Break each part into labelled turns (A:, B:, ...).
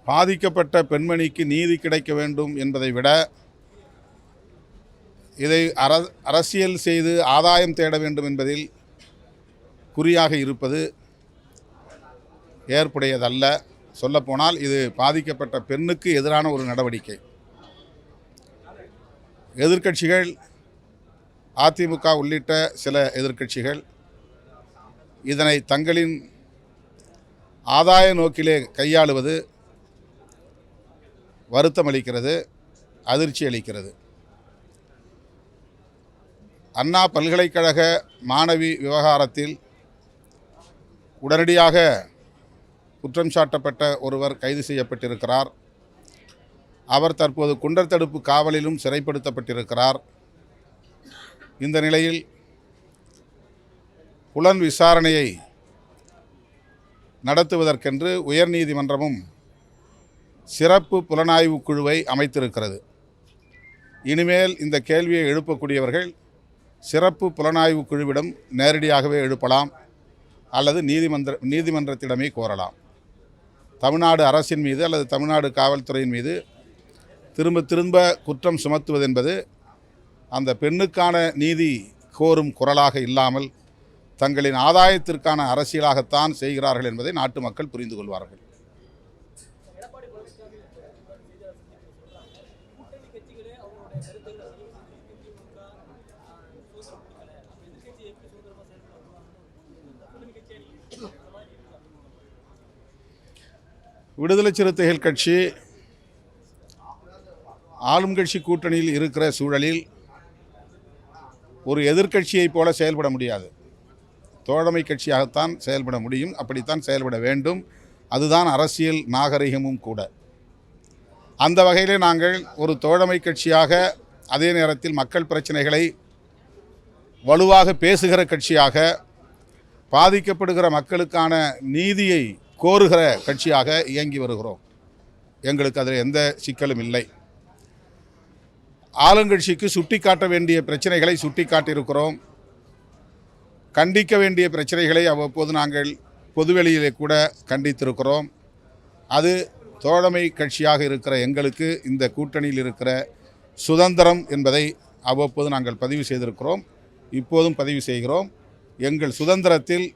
A: பாதிக்கப்பட்ட பெண்மணிக்கு நீதி கிடைக்க வேண்டும் என்பதை விட இதை அரசியல் செய்து ஆதாயம் தேட வேண்டும் என்பதில் குறியாக இருப்பது ஏற்புடையதல்ல. சொல்லப்போனால் இது பாதிக்கப்பட்ட பெண்ணுக்கு எதிரான ஒரு நடவடிக்கை. எதிர்க்கட்சிகள், அதிமுக உள்ளிட்ட சில எதிர்க்கட்சிகள் இதனை தங்களின் ஆதாய நோக்கிலே கையாளுவது வருத்தம் அளிக்கிறது, அதிர்ச்சி அளிக்கிறது. அண்ணா பல்கலைக்கழக மாணவி விவகாரத்தில் உடனடியாக குற்றம் சாட்டப்பட்ட ஒருவர் கைது செய்யப்பட்டிருக்கிறார். அவர் தற்போது குண்டர் தடுப்பு காவலிலும் சிறைப்படுத்தப்பட்டிருக்கிறார். இந்த நிலையில் புலன் விசாரணையை நடத்துவதற்கென்று உயர்நீதிமன்றமும் சிறப்பு புலனாய்வு குழுவை அமைத்திருக்கிறது. இனிமேல் இந்த கேள்வியை எழுப்பக்கூடியவர்கள் சிறப்பு புலனாய்வு குழுவிடம் நேரடியாகவே எழுப்பலாம் அல்லது நீதிமன்றத்திடமே கோரலாம். தமிழ்நாடு அரசின் மீது அல்லது தமிழ்நாடு காவல்துறையின் மீது திரும்ப திரும்ப குற்றம் சுமத்துவது என்பது அந்த பெண்ணுக்கான நீதி கோரும் குரலாக இல்லாமல் தங்களின் ஆதாயத்திற்கான அரசியலாகத்தான் செய்கிறார்கள் என்பதை நாட்டு மக்கள் புரிந்து கொள்வார்கள். விடுதலை சிறுத்தைகள் கட்சி ஆளும் கட்சி கூட்டணியில் இருக்கிற சூழலில் ஒரு எதிர்க்கட்சியைப் போல செயல்பட முடியாது. தோழமை கட்சியாகத்தான் செயல்பட முடியும், அப்படித்தான் செயல்பட வேண்டும். அதுதான் அரசியல் நாகரிகமும் கூட. அந்த வகையிலே நாங்கள் ஒரு தோழமை கட்சியாக, அதே நேரத்தில் மக்கள் பிரச்சனைகளை வலுவாக பேசுகிற கட்சியாக, பாதிக்கப்படுகிற மக்களுக்கான நீதியை கோருகிற கட்சியாக இயங்கி வருகிறோம். எங்களுக்கு அதில் எந்த சிக்கலும் இல்லை. ஆளுங்கட்சிக்கு சுட்டி காட்ட வேண்டிய பிரச்சனைகளை சுட்டி காட்டியிருக்கிறோம். கண்டிக்க வேண்டிய பிரச்சனைகளை அவ்வப்போது நாங்கள் பொதுவெளியிலே கூட கண்டித்திருக்கிறோம். அது தோழமை கட்சியாக இருக்கிற எங்களுக்கு இந்த கூட்டணியில் இருக்கிற சுதந்திரம் என்பதை அவ்வப்போது நாங்கள் பதிவு செய்திருக்கிறோம். இப்போதும் பதிவு செய்கிறோம். எங்கள் சுதந்திரத்தில்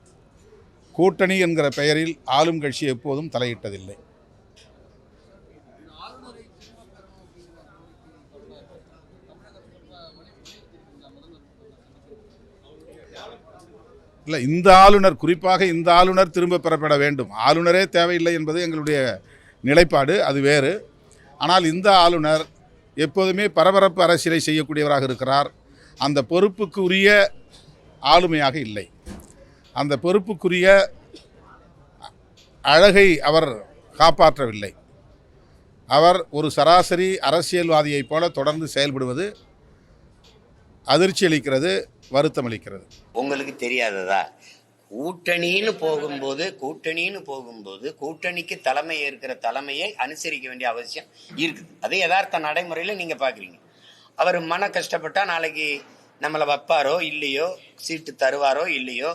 A: கூட்டணி என்கிற பெயரில் ஆளும் கட்சி எப்போதும் தலையிட்டதில்லை. இல்லை, இந்த ஆளுநர், குறிப்பாக இந்த ஆளுநர் திரும்ப பெறப்பட வேண்டும். ஆளுநரே தேவையில்லை என்பது எங்களுடைய நிலைப்பாடு, அது வேறு. ஆனால் இந்த ஆளுநர் எப்போதுமே பரபரப்பு அரசியலை செய்யக்கூடியவராக இருக்கிறார். அந்த பொறுப்புக்கு உரிய ஆளுமையாக இல்லை. அந்த பொறுப்புக்குரிய அழகை அவர் காப்பாற்றவில்லை. அவர் ஒரு சராசரி அரசியல்வாதியைப் போல தொடர்ந்து செயல்படுவது அதிர்ச்சி அளிக்கிறது, வருத்தம் அளிக்கிறது.
B: உங்களுக்கு தெரியாததா? கூட்டணின்னு போகும்போது கூட்டணிக்கு தலைமை ஏற்கிற தலைமையை அனுசரிக்க வேண்டிய அவசியம் இருக்குது. அது யதார்த்த நடைமுறையில் நீங்கள் பார்க்குறீங்க. அவர் மன கஷ்டப்பட்டா நாளைக்கு நம்மளை வைப்பாரோ இல்லையோ, சீட்டு தருவாரோ இல்லையோ,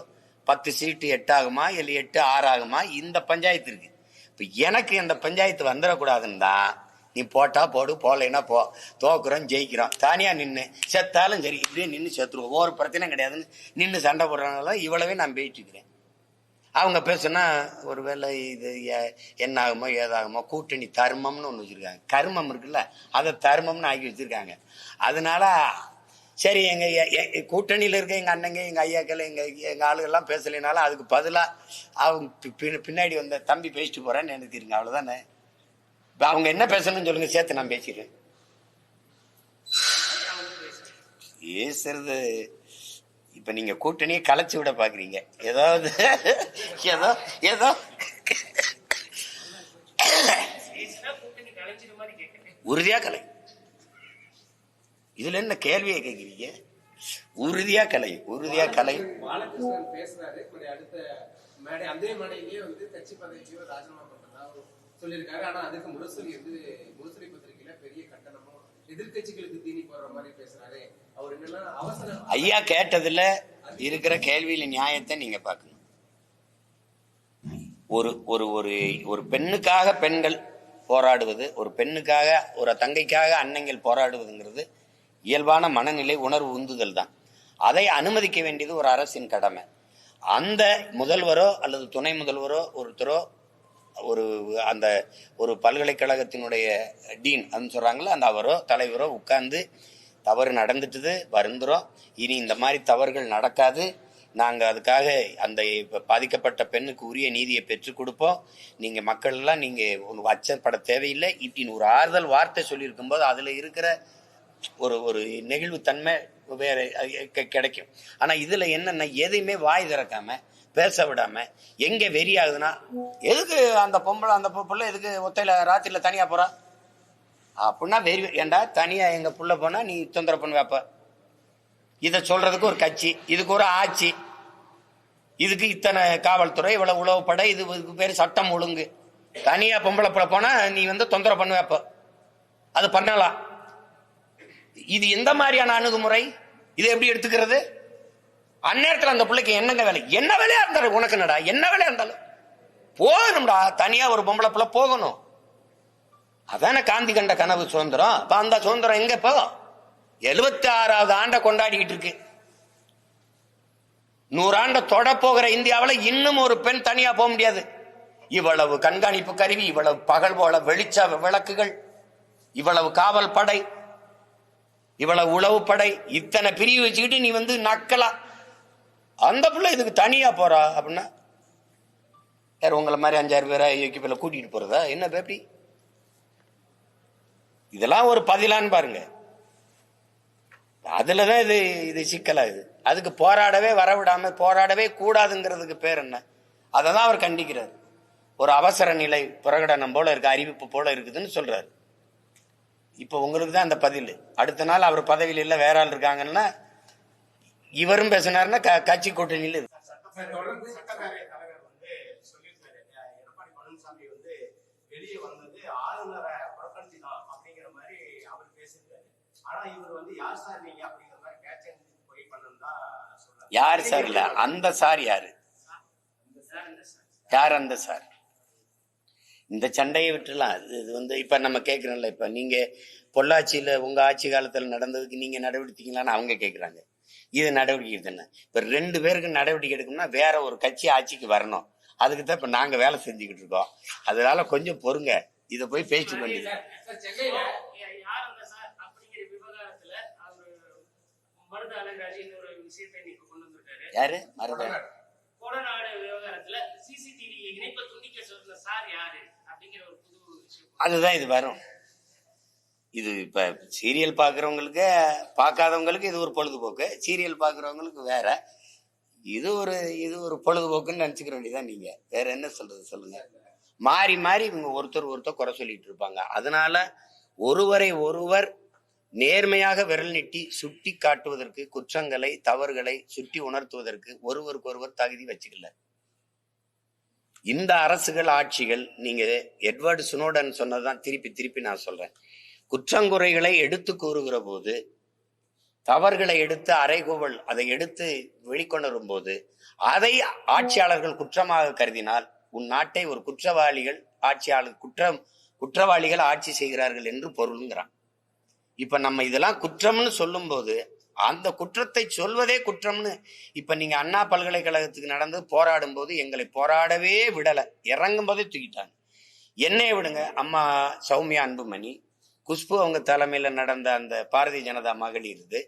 B: 10 சீட்டு 8 ஆகுமா இல்லை 8 6 ஆகுமா, இந்த பஞ்சாயத்து இருக்கு. இப்போ எனக்கு இந்த பஞ்சாயத்து வந்துடக்கூடாதுன்னு தான் நீ போட்டா போடு, போகலைன்னா போ, தோக்குறோம் ஜெயிக்கிறோம், தனியாக நின்று செத்தாலும் சரி இப்படியே நின்று செத்துருவோம், ஒரு பிரச்சனை கிடையாதுன்னு நின்று சண்டை போடுறதுனால இவ்வளவே நான் போயிட்டு இருக்கிறேன். அவங்க பேசுனா ஒரு வேளை இது என்ன ஆகுமோ ஏதாகுமோ, கூட்டணி தர்மம்னு ஒன்று வச்சுருக்காங்க. கர்மம் இருக்குல்ல, அதை தர்மம்னு ஆக்கி வச்சுருக்காங்க. அதனால சரி, எங்கள் கூட்டணியில் இருக்க எங்கள் அண்ணங்க, எங்கள் ஐயாக்கள், எங்கள் ஆளுகள்லாம் பேசலைனாலும் அதுக்கு பதிலாக அவங்க பின்னாடி வந்த தம்பி பேசிட்டு போகிறேன்னு நினைக்கிறீங்க, அவ்வளோதானே. இப்போ அவங்க என்ன பேசணும்னு சொல்லுங்க, சேர்த்து நான் பேசிடுறேன். பேசுறது இப்போ நீங்கள் கூட்டணியை கலைச்சி விட பார்க்குறீங்க. ஏதாவது ஏதோ ஏதோ உறுதியாக கலை. இதுல என்ன கேள்வியை கேட்கிறீங்க? உறுதியா கலை. ஐயா கேட்டதுல இருக்கிற கேள்வியில நியாயத்தை நீங்க பார்க்கணும். ஒரு ஒரு ஒரு ஒரு பெண்ணுக்காக பெண்கள் போராடுவது, ஒரு பெண்ணுக்காக ஒரு தங்கைக்காக அன்னைகள் போராடுவதுங்கிறது இயல்பான மனநிலை உணர்வு உந்துதல் தான். அதை அனுமதிக்க வேண்டியது ஒரு அரசின் கடமை. அந்த முதல்வரோ அல்லது துணை முதல்வரோ ஒருத்தரோ அந்த ஒரு பல்கலைக்கழகத்தினுடைய டீன் அப்படின்னு சொல்றாங்களா, அந்த அவரோ தலைவரோ உட்கார்ந்து தவறு நடந்துட்டுது, வருந்துறோம், இனி இந்த மாதிரி தவறுகள் நடக்காது, நாங்கள் அதுக்காக அந்த பாதிக்கப்பட்ட பெண்ணுக்கு உரிய நீதியை பெற்றுக் கொடுப்போம், நீங்கள் மக்கள் எல்லாம் நீங்கள் அச்சப்பட தேவையில்லை இப்படின்னு ஒரு ஆறுதல் வார்த்தை சொல்லியிருக்கும் போது அதில் இருக்கிற ஒரு நெகிழ்வுத்தன்மை வேற கிடைக்கும். ஆனால் இதில் என்னென்ன எதையுமே வாய் திறக்காம பேச விடாம எங்க வெறி ஆகுதுன்னா, எதுக்கு அந்த பொம்பளை எதுக்கு ஒத்தையில ராத்திரில தனியா போறா அப்படின்னா வெறி. ஏண்டா தனியா எங்க புள்ள போனா நீ தொந்தரவு பண்ண வைப்ப? இதை சொல்றதுக்கு ஒரு கட்சி, இதுக்கு ஒரு ஆட்சி, இதுக்கு இத்தனை காவல்துறை, இவ்வளவு உளவுப்படை, இதுக்கு பேரு சட்டம் ஒழுங்கு. தனியா பொம்பளை புள்ள போனா நீ தொந்தரவு பண்ண வைப்ப? அது பண்ணலாம். இது எந்த மாதிரியான அணுகுமுறை? இதை எப்படி எடுத்துக்கிறது? அந்நேரத்தில் அந்த பிள்ளைக்கு என்னங்க வேலை? என்ன வேலையா இருந்தாலும் உனக்கு என்னடா, என்ன வேலையா இருந்தாலும் போகணும்டா. தனியா ஒரு பொம்பளை பிள்ளை போகணும். அதான காந்தி கண்ட கனவு சுதந்திரம். அப்ப அந்த சுதந்திரம் எங்க? இப்போ 76வது ஆண்டை கொண்டாடிக்கிட்டு இருக்கு. 100 ஆண்டை தொட போகிற இந்தியாவில் இன்னும் ஒரு பெண் தனியா போக முடியாது. இவ்வளவு கண்காணிப்பு கருவி, இவ்வளவு பகல் போல வெளிச்ச விளக்குகள், இவ்வளவு காவல் படை, இவ்வளவு உளவு படை, இத்தனை பிரிவு வச்சுக்கிட்டு நீ நக்கலாம். அந்த பிள்ளை இதுக்கு தனியா போறா அப்படின்னா யார் உங்களை மாதிரி 5-6 பேரா எக்கிப்பில் கூட்டிட்டு போறதா என்ன பேப்பி? இதெல்லாம் ஒரு பதிலான்னு பாருங்க. அதுலதான் இது சிக்கலாகுது. அதுக்கு போராடவே வரவிடாம போராடவே கூடாதுங்கிறதுக்கு பேர் என்ன? அதை தான் அவர் கண்டிக்கிறார். ஒரு அவசர நிலை பிரகடனம் போல இருக்கு, அறிவிப்பு போல இருக்குதுன்னு சொல்றாரு. இப்ப உங்களுக்கு தான் அந்த பதில். அடுத்த நாள் அவர் பதவியில் இல்ல வேற ஆள் இருக்காங்கன்னா இவரும் பேசினாருன்னா கட்சி கூட்டணியில் இருக்கு. யார் சார்? இல்ல அந்த சார் யாரு? யார் அந்த சார்? இந்த சண்டையை விட்டுலாம். இது இப்ப நம்ம கேட்கிறோம்ல, இப்ப நீங்க பொள்ளாச்சியில உங்க ஆட்சி காலத்துல நடந்ததுக்கு நீங்க நடவடிக்கைங்களான்னு அவங்க கேட்கிறாங்க. இது நடவடிக்கை தானே. இப்ப 2 பேருக்கு நடவடிக்கை எடுக்கணும்னா வேற ஒரு கட்சி ஆட்சிக்கு வரணும். அதுக்கு தான் இப்ப நாங்க வேலை செஞ்சுக்கிட்டு இருக்கோம். அதனால கொஞ்சம் பொறுங்க, இதை போய் பேச்சு வேண்டியது. யாரு மருத? அதுதான் இது வரும். இது இப்ப சீரியல் பாக்குறவங்களுக்கு, பார்க்காதவங்களுக்கு இது ஒரு பொழுதுபோக்கு, சீரியல் பாக்குறவங்களுக்கு வேற. இது ஒரு பொழுதுபோக்குன்னு நினைச்சுக்கிற வேண்டியதான். நீங்க வேற என்ன சொல்றது சொல்லுங்க. மாறி மாறி இவங்க ஒருத்தர் குறை சொல்லிட்டு இருப்பாங்க. அதனால ஒருவரை ஒருவர் நேர்மையாக விரல் நீட்டி சுட்டி காட்டுவதற்கு, குற்றங்களை தவறுகளை சுட்டி உணர்த்துவதற்கு ஒருவருக்கு ஒருவர் தகுதி வச்சுக்கல. இந்த அரசுகள் ஆட்சிகள், நீங்க எட்வர்டு ஸ்னோடன் சொன்னதுதான் திருப்பி நான் சொல்றேன். குற்றங்குறைகளை எடுத்து கூறுகிற போது, தவறுகளை எடுத்து அறைகூவல் அதை எடுத்து வெளிக்கொணரும் போது, அதை ஆட்சியாளர்கள் குற்றமாக கருதினால் உன் நாட்டை ஒரு குற்றவாளிகள் ஆட்சி செய்கிறார்கள் என்று பொருளுங்கிறான். இப்ப நம்ம இதெல்லாம் குற்றம்னு சொல்லும் போது அந்த குற்றத்தை சொல்வதே குற்றம்னு. இப்ப நீங்க அண்ணா பல்கலைக்கழகத்துக்கு நடந்து போராடும் போது எங்களை போராடவே விடல, இறங்கும் போதே தூக்கிட்டாங்க. என்னைய விடுங்க, அம்மா சௌமியா அன்புமணி, குஷ்பு அவங்க தலைமையில நடந்த அந்த பாரதிய ஜனதா மகளிர்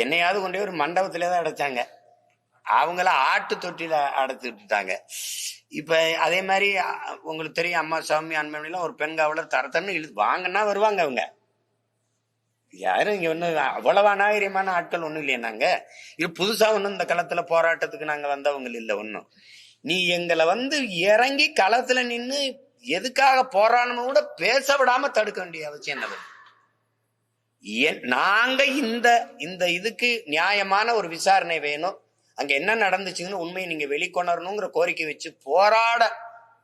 B: என்னையாவது கொண்டே ஒரு மண்டபத்திலே தான் அடைச்சாங்க. அவங்கள ஆட்டு தொட்டில அடைச்சு விட்டுட்டாங்க. இப்ப அதே மாதிரி உங்களுக்கு தெரியும், அம்மா சௌமியா அன்புமணிலாம் ஒரு பெண் காவலர் தரத்தன்னு இழுத்து வாங்கன்னா வருவாங்க. அவங்க யாரும் இங்க ஒண்ணு அவ்வளவு அநாகரிகமான ஆட்கள் ஒண்ணும் இல்லையா? நாங்க இது புதுசா ஒண்ணும் இந்த களத்துல போராட்டத்துக்கு நாங்க வந்தவங்க இல்ல ஒன்னும். நீ எங்களை இறங்கி களத்துல நின்று எதுக்காக போராடணும் கூட பேச விடாம தடுக்க வேண்டிய அவசியம் என்ன? நாங்க இந்த இதுக்கு நியாயமான ஒரு விசாரணை வேணும், அங்க என்ன நடந்துச்சுன்னு உண்மையை நீங்க வெளிக்கொணரணுங்கிற கோரிக்கை வச்சு போராட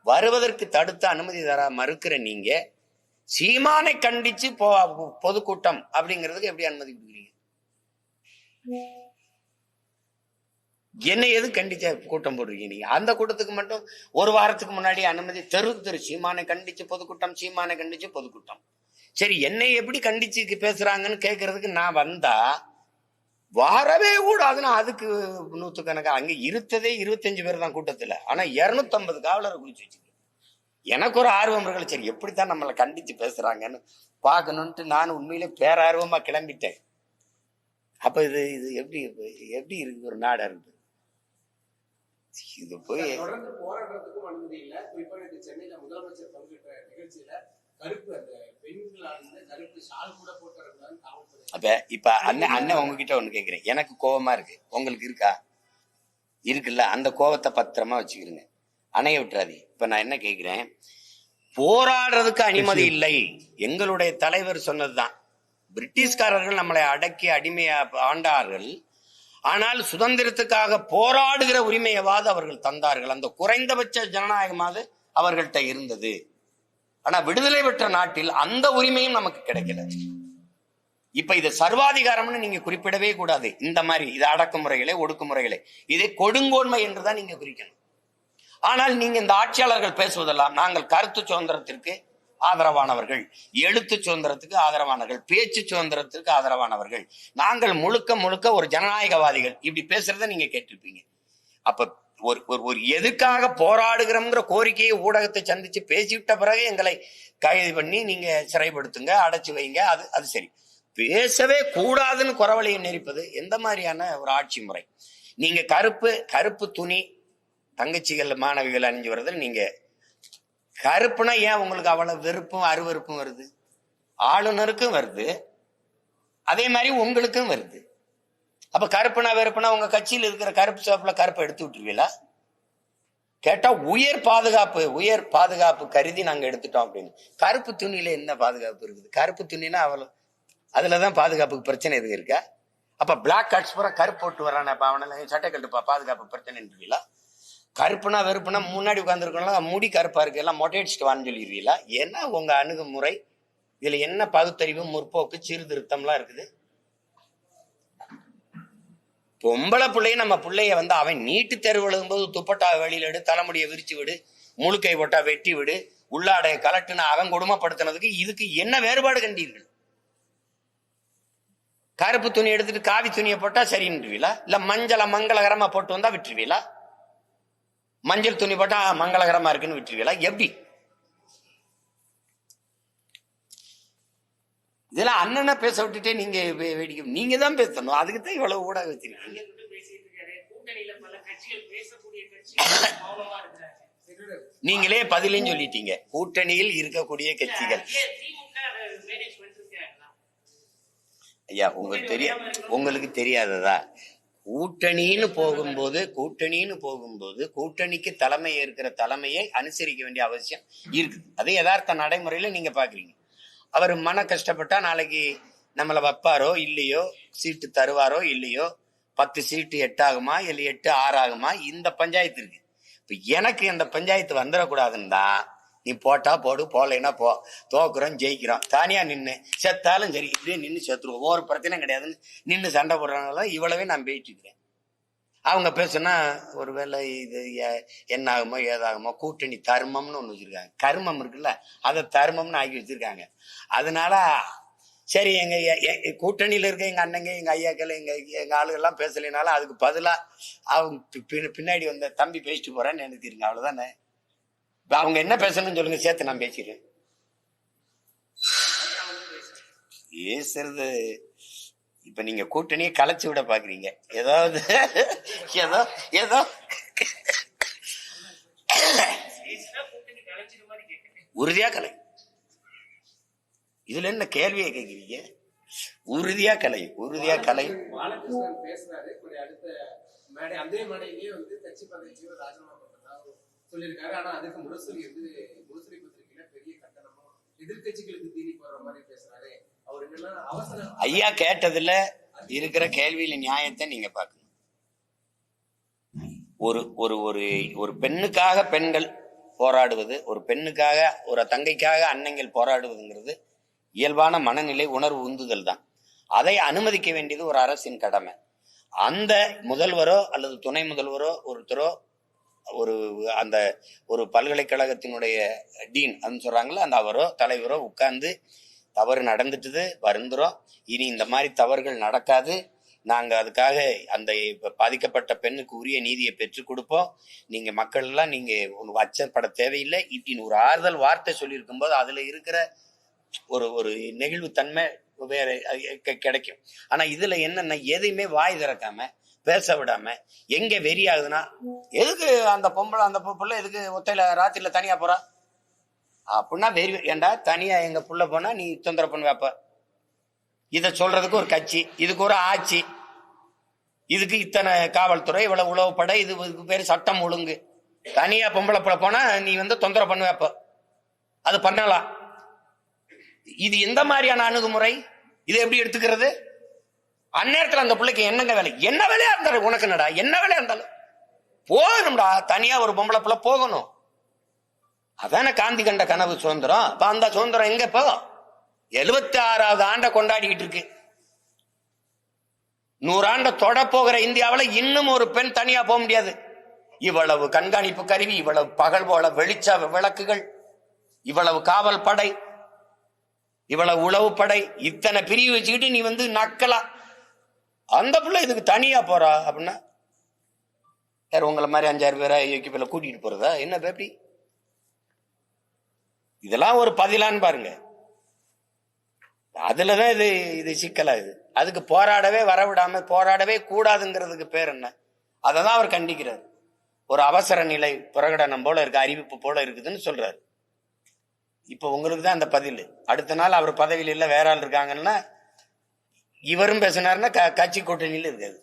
B: வருவதற்கு தடுத்து அனுமதி தர மறுக்கிற நீங்க சீமானை கண்டிச்சு பொதுக்கூட்டம் அப்படிங்கிறதுக்கு எப்படி அனுமதி கொடுக்குறீங்க? என்ன எது கண்டிச்ச கூட்டம் போடுறீங்க நீங்க? அந்த கூட்டத்துக்கு மட்டும் ஒரு வாரத்துக்கு முன்னாடி அனுமதி தெரு சீமானை கண்டிச்சு பொதுக்கூட்டம், சீமானை கண்டிச்சு பொதுக்கூட்டம். சரி, என்னை எப்படி கண்டிச்சு பேசுறாங்கன்னு கேட்கறதுக்கு நான் வந்தா வரவே கூடாதுன்னா அதுக்கு நூத்துக்கணக்கா அங்க இருத்ததே 25 பேர் தான் கூட்டத்துல. ஆனா 250 காவலரை குறிச்சு வச்சுக்க. எனக்கு ஒரு ஆர்வம் இருக்கல, சரி எப்படித்தான் நம்மளை கண்டிச்சு பேசுறாங்கன்னு பார்க்கணும்ட்டு நான் உண்மையிலே பேரார்வமா கிளம்பிட்டேன். அப்ப இது இது எப்படி எப்படி இருக்கு ஒரு நாடா இருக்கு இது? போய்
C: தொடர்ந்து போராடுறதுக்கும் அனுமதி இல்ல. குறிப்பா சென்னையில முதலமைச்சர் பங்கேற்ற நிகழ்ச்சியில கருப்பு அந்த பெண்கள் கருப்பு ஷால் கூட போட்டுறதுதான் காவல்துறை.
B: அப்ப இப்ப அண்ணன் உங்ககிட்ட ஒண்ணு கேக்குறேன். எனக்கு கோபமா இருக்கு, உங்களுக்கு இருக்கா? இருக்குல்ல, அந்த கோபத்தை பத்திரமா வச்சுக்கிறீங்க, அணைய விட்டுறாதீங்க. இப்ப நான் என்ன கேக்குறேன், போராடுறதுக்கு அனுமதி இல்லை. எங்களுடைய தலைவர் சொன்னதுதான், பிரிட்டிஷ்காரர்கள் நம்மளை அடக்கி அடிமையா ஆண்டார்கள், ஆனால் சுதந்திரத்துக்காக போராடுகிற உரிமையவாது அவர்கள் தந்தார்கள். அந்த குறைந்தபட்ச ஜனநாயகமாவது அவர்கள்ட்ட இருந்தது. ஆனா விடுதலை பெற்ற நாட்டில் அந்த உரிமையும் நமக்கு கிடைக்கல. இப்ப இது சர்வாதிகாரம்னு நீங்க குறிப்பிடவே கூடாது. இந்த மாதிரி இது அடக்குமுறைகளை, ஒடுக்குமுறைகளை, இதை கொடுங்கோன்மை என்றுதான் நீங்க குறிக்கணும். ஆனால் நீங்க இந்த ஆட்சியாளர்கள் பேசுவதெல்லாம் நாங்கள் கருத்து சுதந்திரத்திற்கு ஆதரவானவர்கள், எழுத்து சுதந்திரத்துக்கு ஆதரவானவர்கள், பேச்சு சுதந்திரத்திற்கு ஆதரவானவர்கள், நாங்கள் முழுக்க முழுக்க ஒரு ஜனநாயகவாதிகள், இப்படி பேசுறத நீங்க கேட்டிருப்பீங்க. அப்ப ஒரு எதுக்காக போராடுகிறோம்ங்கிற கோரிக்கையை ஊடகத்தை சந்திச்சு பேசிவிட்ட பிறகு எங்களை கைது பண்ணி நீங்க சிறைப்படுத்துங்க, அடைச்சு வைங்க, அது சரி. பேசவே கூடாதுன்னு குறவழியை நெரிப்பது எந்த மாதிரியான ஒரு ஆட்சி முறை? நீங்க கருப்பு துணி தங்கச்சிகள் மாணவிகள் அணிஞ்சு வர்றது, நீங்க கருப்புனா ஏன் உங்களுக்கு அவ்வளவு வெறுப்பும் அருவருப்பும் வருது? ஆளுநருக்கும் வருது, அதே மாதிரி உங்களுக்கும் வருது. அப்ப கருப்புனா வெறுப்புனா உங்க கட்சியில் இருக்கிற கருப்பு சோப்புல கருப்பை எடுத்து விட்டுருவீங்களா? கேட்டா உயர் பாதுகாப்பு கருதி நாங்க எடுத்துட்டோம் அப்படின்னு. கருப்பு துணியில என்ன பாதுகாப்பு இருக்குது? கருப்பு துணினா அவ்வளவு, அதுலதான் பாதுகாப்புக்கு பிரச்சனை எதுவும் இருக்கா? அப்ப பிளாக் கார்ட்ஸ் பூரா கருப்பு போட்டு வரான அவனால சட்டை கட்டுப்பா பாதுகாப்பு பிரச்சனை. கருப்புனா வெறுப்புனா முன்னாடி உட்கார்ந்துருக்கோம், முடி கருப்பா இருக்கு, எல்லாம் மொட்டை அடிச்சுட்டு வான்னு சொல்லிடுவீங்களா? என்ன உங்க அணுகுமுறை? இதுல என்ன பகுத்தறிவு, முற்போக்கு, சீர்திருத்தம்லாம் இருக்குது? பொம்பளை பிள்ளைய நம்ம பிள்ளைய அவன் நீட்டு தேர்வு எழுதும்போது துப்பட்டா வெளியில எடு, தலைமுடியை விரிச்சு விடு, முழுக்கை போட்டா வெட்டி விடு, உள்ளாடைய கலட்டுன்னு அவன் கொடுமைப்படுத்தினதுக்கு இதுக்கு என்ன வேறுபாடு கண்டீர்கள்? கருப்பு துணி எடுத்துட்டு காவி துணியை போட்டா சரின்னுவீங்களா? இல்ல மங்களகரமா போட்டு வந்தா விட்டுருவீங்களா? மஞ்சள் துணி போட்டா மங்களகரமா இருக்குன்னு விட்டுருவீங்களா? எப்படி? இதெல்லாம் அண்ணனை பேச விட்டுட்டே நீங்க வேடிக்கை, நீங்க தான் பேசணும். அதுக்குதான் இவ்வளவு ஊடக வச்சிருக்கீங்க. நீங்களே பதிலையும் சொல்லிட்டீங்க, கூட்டணியில் இருக்கக்கூடிய கட்சிகள். ஐயா, உங்களுக்கு தெரியாததா? கூட்டணின்னு போகும்போது கூட்டணிக்கு தலைமை ஏற்கிற தலைமையை அனுசரிக்க வேண்டிய அவசியம் இருக்குது. அதே யதார்த்த நடைமுறையில நீங்க பாக்குறீங்க. அவர் மன கஷ்டப்பட்டா நாளைக்கு நம்மளை வைப்பாரோ இல்லையோ, சீட்டு தருவாரோ இல்லையோ, 10 சீட்டு 8 ஆகுமா இல்லை 8 6 ஆகுமா, இந்த பஞ்சாயத்து இருக்கு. இப்ப எனக்கு இந்த பஞ்சாயத்து வந்துடக்கூடாதுன்னு தான் நீ போட்டா போடு, போலைன்னா போ, தோக்குறோம் ஜெயிக்கிறோம், தானியா நின்று செத்தாலும் சரி இப்படியே நின்று செத்துருவோம், ஒரு பிரச்சனையும் கிடையாதுன்னு நின்று சண்டை போடுறதுனால இவ்வளவே நான் பேசிட்டு இருக்கிறேன். அவங்க பேசுனா ஒருவேளை இது என்ன ஆகுமோ ஏதாகுமோ, கூட்டணி தர்மம்னு ஒண்ணு வச்சிருக்காங்க, கர்மம் இருக்குல்ல, அதை தர்மம்னு ஆக்கி வச்சிருக்காங்க. அதனால சரி, எங்க கூட்டணியில இருக்க எங்க அண்ணங்க, எங்க ஐயாக்கள், எங்க ஆளுகள்லாம் பேசலைனாலும் அதுக்கு பதிலா அவங்க பின்னாடி வந்த தம்பி பேசிட்டு போறேன்னு நினைக்கிறீங்க, அவ்வளவுதானே. இப்ப அவங்க என்ன பேசணும்னு சொல்லுங்க, சேர்த்து நான் பேசிடுறேன். பேசுறது இப்ப நீங்க கூட்டணியை கலைச்சு விட பாக்குறீங்க. ஏதாவது ஏதோ உறுதியா கலை. இதுல என்ன கேள்வியை கேட்கிறீங்க? உறுதியா கலை.
C: சொல்லியிருக்காரு. ஆனா அதுக்கு முரசொலி பத்திரிகையில பெரிய கட்டணமும் எதிர்கட்சிகளுக்கு தீனி போடுற மாதிரி பேசுறாரு. அவர் என்னன்னா அவசர
B: ஐயா கேட்டதுல இருக்கிற கேள்வியில நியாயத்தை நீங்க பாக்கணும். ஒரு பெண்ணுக்காக பெண்கள் போராடுவது, ஒரு பெண்ணுக்காக, ஒரு தங்கைக்காக அண்ணங்கள் போராடுவதுங்கிறது இயல்பான மனநிலை, உணர்வு, உந்துதல் தான். அதை அனுமதிக்க வேண்டியது ஒரு அரசின் கடமை. அந்த முதல்வரோ அல்லது துணை முதல்வரோ ஒருத்தரோ ஒரு அந்த ஒரு பல்கலைக்கழகத்தினுடைய டீன் அப்படின்னு சொல்றாங்களா, அந்த அவரோ தலைவரோ உட்கார்ந்து தவறு நடந்துட்டுது, வருந்துறோம், இனி இந்த மாதிரி தவறுகள் நடக்காது, நாங்க அதுக்காக அந்த பாதிக்கப்பட்ட பெண்ணுக்கு உரிய நீதியை பெற்றுக் கொடுப்போம், நீங்க மக்கள் எல்லாம் நீங்க ஒரு அச்சப்பட தேவையில்லை இப்படின்னு ஒரு ஆறுதல் வார்த்தை சொல்லியிருக்கும் போது அதுல இருக்கிற ஒரு ஒரு நெகிழ்வு தன்மை வேற கிடைக்கும். ஆனா இதுல என்னன்னா, எதையுமே வாய் திறக்காம பேச விடாம எங்க வெறி ஆகுதுன்னா, எதுக்கு அந்த பொம்பளை எதுக்கு ஒத்தையில ராத்திரில தனியா போறா அப்படின்னா வெறி. ஏண்டா தனியா எங்க புள்ள போனா நீ தொந்தரவு பண்ண வைப்ப? இத சொல்றதுக்கு ஒரு கட்சி, இதுக்கு ஒரு ஆட்சி, இதுக்கு இத்தனை காவல்துறை, இவ்வளவு உளவுப்படை, இதுக்கு பேரு சட்டம் ஒழுங்கு. தனியா பொம்பளை புள்ள போனா நீ தொந்தரவு பண்ண வைப்ப? அது பண்ணலாம். இது எந்த மாதிரியான அணுகுமுறை? இதை எப்படி எடுத்துக்கிறது? அந்நேரத்துல அந்த பிள்ளைக்கு என்னங்க வேலை? என்ன வேலையா இருந்தாலும் உனக்கு என்னடா, என்ன வேலையா இருந்தாலும் போகணும்டா. தனியா ஒரு பொம்பளை பிள்ளை போகணும். அதான காந்தி கண்ட கனவு சுதந்திரம். அப்ப அந்த சுதந்திரம் எங்க இப்போ 76வது ஆண்டை கொண்டாடிக்கிட்டு இருக்கு. 100 ஆண்டை தொட போகிற இந்தியாவில் இன்னும் ஒரு பெண் தனியா போக முடியாது. இவ்வளவு கண்காணிப்பு கருவி, இவ்வளவு பகல் போல வெளிச்ச விளக்குகள், இவ்வளவு காவல் படை, இவ்வளவு உளவு படை, இத்தனை பிரிவு வச்சுக்கிட்டு நீ நக்கலாம். அந்த பிள்ளை இதுக்கு தனியா போறா அப்படின்னா யார் உங்களை மாதிரி 5-6 பேரா எக்கிப்பில் கூட்டிட்டு போறதா என்ன பேப்பி? இதெல்லாம் ஒரு பதிலான்னு பாருங்க. அதுலதான் இது சிக்கலா. இது அதுக்கு போராடவே வரவிடாம போராடவே கூடாதுங்கிறதுக்கு பேர் என்ன? அததான் அவர் கண்டிக்கிறார். ஒரு அவசர நிலை பிரகடனம் போல இருக்கு, அறிவிப்பு போல இருக்குதுன்னு சொல்றாரு. இப்ப உங்களுக்கு தான் அந்த பதில். அடுத்த நாள் அவர் பதவியில் இல்ல வேற ஆள் இருக்காங்கன்னா இவரும் பேசினாருன்னா கட்சி கூட்டணியில் இருக்காது.